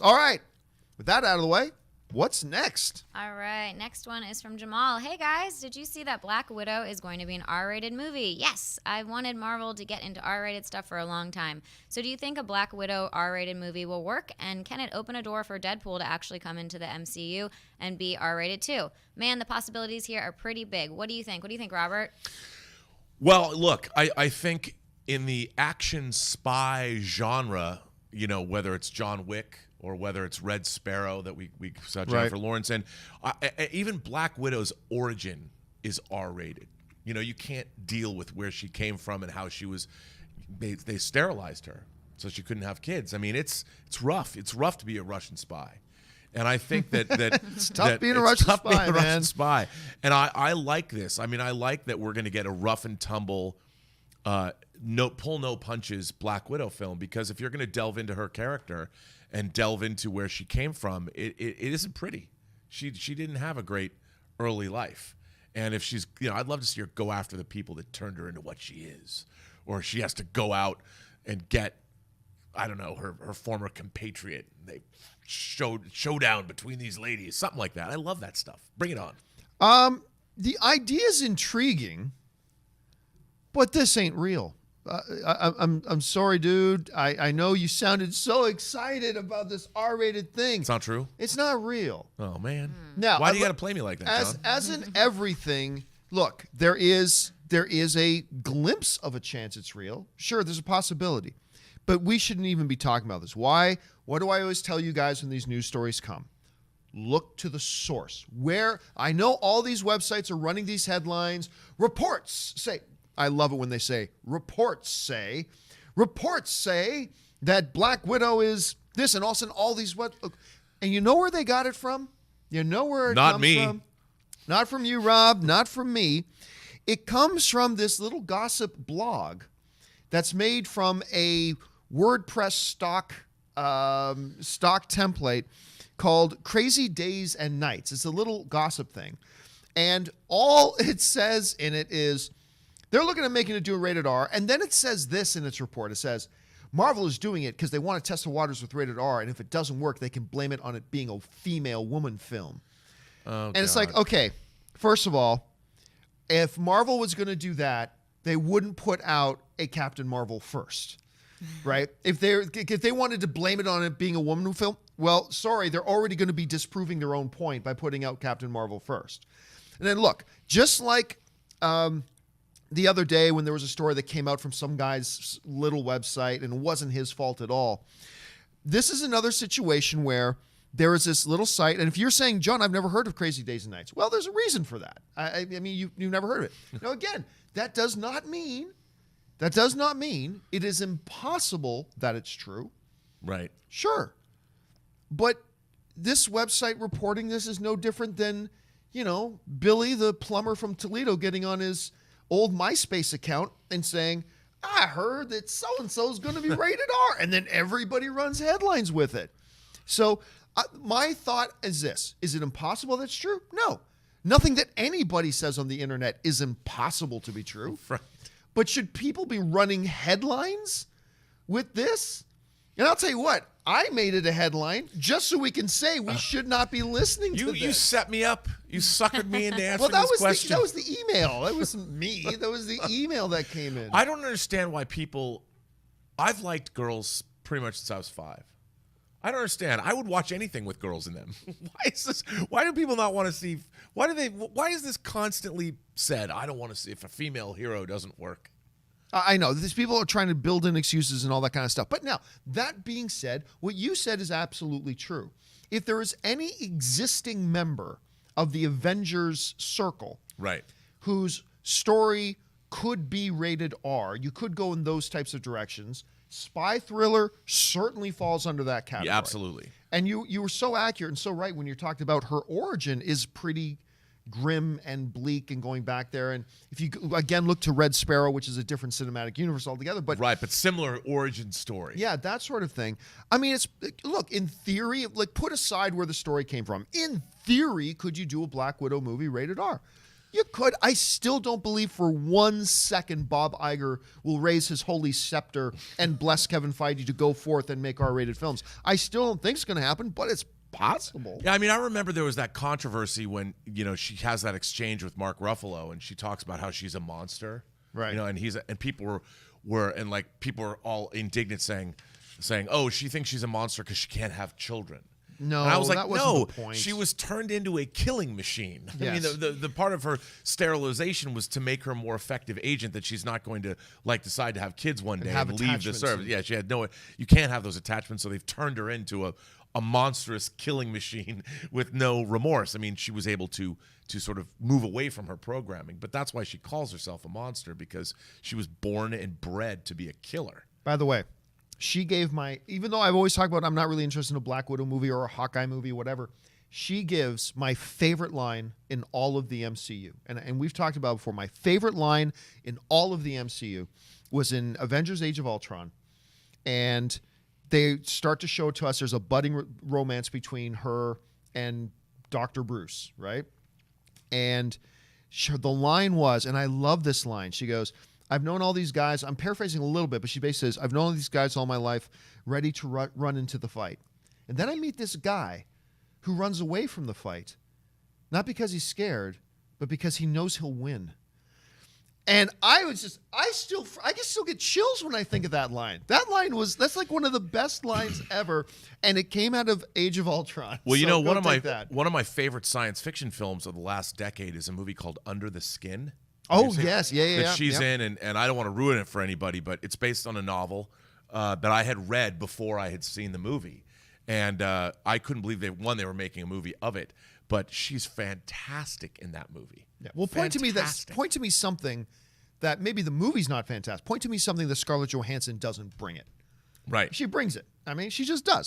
All right. With that out of the way, what's next? All right, next one is from Jamaal. Hey guys, did you see that Black Widow is going to be an R-rated movie? Yes, I've wanted Marvel to get into R-rated stuff for a long time. So do you think a Black Widow R-rated movie will work? And can it open a door for Deadpool to actually come into the MCU and be R-rated too? Man, the possibilities here are pretty big. What do you think? What do you think, Robert? Well, look, I think in the action spy genre, whether it's John Wick or whether it's Red Sparrow that we saw Jennifer Lawrence in, even Black Widow's origin is R-rated. You can't deal with where she came from and how she was. They sterilized her so she couldn't have kids. I mean, it's rough. It's rough to be a Russian spy. And I think that it's tough being a Russian spy, And I like this. I mean, I like that we're going to get a rough and tumble, no punches Black Widow film, because if you're going to delve into her character and delve into where she came from, it isn't pretty. She didn't have a great early life. And if she's, I'd love to see her go after the people that turned her into what she is, or she has to go out and get, I don't know, her former compatriot. They showdown between these ladies, something like that. I love that stuff. Bring it on. The idea is intriguing, but this ain't real. I'm sorry, dude. I know you sounded so excited about this R-rated thing. It's not true. It's not real. Oh man. Now, why do you got to play me like that, John? As in everything, look, there is a glimpse of a chance it's real. Sure, there's a possibility. But we shouldn't even be talking about this. Why? What do I always tell you guys when these news stories come? Look to the source. Where I know all these websites are running these headlines. Reports say, I love it when they say, reports say that Black Widow is this, and all of a sudden all these what? And you know where they got it from? You know where it comes from? Not from you, Rob. Not from me. It comes from this little gossip blog that's made from a WordPress stock template called Crazy Days and Nights. It's a little gossip thing. And all it says in it is they're looking at making it do a rated R. And then it says this in its report. It says, Marvel is doing it because they want to test the waters with rated R. And if it doesn't work, they can blame it on it being a female woman film. Oh, and it's like, okay, first of all, if Marvel was going to do that, they wouldn't put out a Captain Marvel first, right? If they wanted to blame it on it being a woman film, well, sorry, they're already going to be disproving their own point by putting out Captain Marvel first. And then look, just like the other day when there was a story that came out from some guy's little website and it wasn't his fault at all, this is another situation where there is this little site, and if you're saying, John, I've never heard of Crazy Days and Nights, well, there's a reason for that. I mean, you've never heard of it. Now, again, that does not mean it is impossible that it's true. Right. Sure. But this website reporting this is no different than, Billy, the plumber from Toledo, getting on his old MySpace account and saying, I heard that so-and-so is going to be rated R. And then everybody runs headlines with it. So my thought is this. Is it impossible that's true? No. Nothing that anybody says on the internet is impossible to be true. Right. But should people be running headlines with this? And I'll tell you what, I made it a headline just so we can say we should not be listening to this. You set me up. You suckered me into answering this question. That was the email. That wasn't me. That was the email that came in. I don't understand why I've liked girls pretty much since I was 5. I don't understand. I would watch anything with girls in them. Why is this? Why do people not want to see? Why is this constantly said? I don't want to see if a female hero doesn't work. I know these people are trying to build in excuses and all that kind of stuff. But now, that being said, what you said is absolutely true. If there is any existing member of the Avengers circle, right, whose story could be rated R, you could go in those types of directions. Spy thriller certainly falls under that category. Yeah, absolutely. And you were so accurate and so right when you talked about her origin is pretty grim and bleak and going back there. And if you, again, look to Red Sparrow, which is a different cinematic universe altogether. But similar origin story. Yeah, that sort of thing. I mean, look, in theory, like put aside where the story came from. In theory, could you do a Black Widow movie rated R? You could. I still don't believe for 1 second Bob Iger will raise his holy scepter and bless Kevin Feige to go forth and make R-rated films. I still don't think it's going to happen, but it's possible. Yeah, I mean, I remember there was that controversy when, she has that exchange with Mark Ruffalo and she talks about how she's a monster. Right. And people people were all indignant saying, "Oh, she thinks she's a monster because she can't have children." No, and I was like, that wasn't no, the point. she was turned into a killing machine. Yes. I mean, the part of her sterilization was to make her a more effective agent that she's not going to decide to have kids one day and leave the attachments service. Yeah, she had you can't have those attachments, so they've turned her into a monstrous killing machine with no remorse. I mean, she was able to sort of move away from her programming, but that's why she calls herself a monster, because she was born and bred to be a killer. By the way, she gave even though I've always talked about I'm not really interested in a Black Widow movie or a Hawkeye movie, whatever, she gives my favorite line in all of the MCU. And we've talked about before, my favorite line in all of the MCU was in Avengers Age of Ultron. And they start to show to us there's a budding romance between her and Dr. Bruce, right? And the line was, and I love this line, she goes, I've known all these guys, I'm paraphrasing a little bit, but she basically says, I've known all these guys all my life, ready to run into the fight. And then I meet this guy who runs away from the fight, not because he's scared, but because he knows he'll win. And I can still get chills when I think of that line. That's like one of the best lines ever, and it came out of Age of Ultron. Well, so one of my favorite science fiction films of the last decade is a movie called Under the Skin. Oh, yes. Yeah. That she's in, and I don't want to ruin it for anybody, but it's based on a novel that I had read before I had seen the movie. And I couldn't believe they were making a movie of it. But she's fantastic in that movie. Yeah. Well, point to me something that maybe the movie's not fantastic. Point to me something that Scarlett Johansson doesn't bring it. Right. She brings it. I mean, she just does.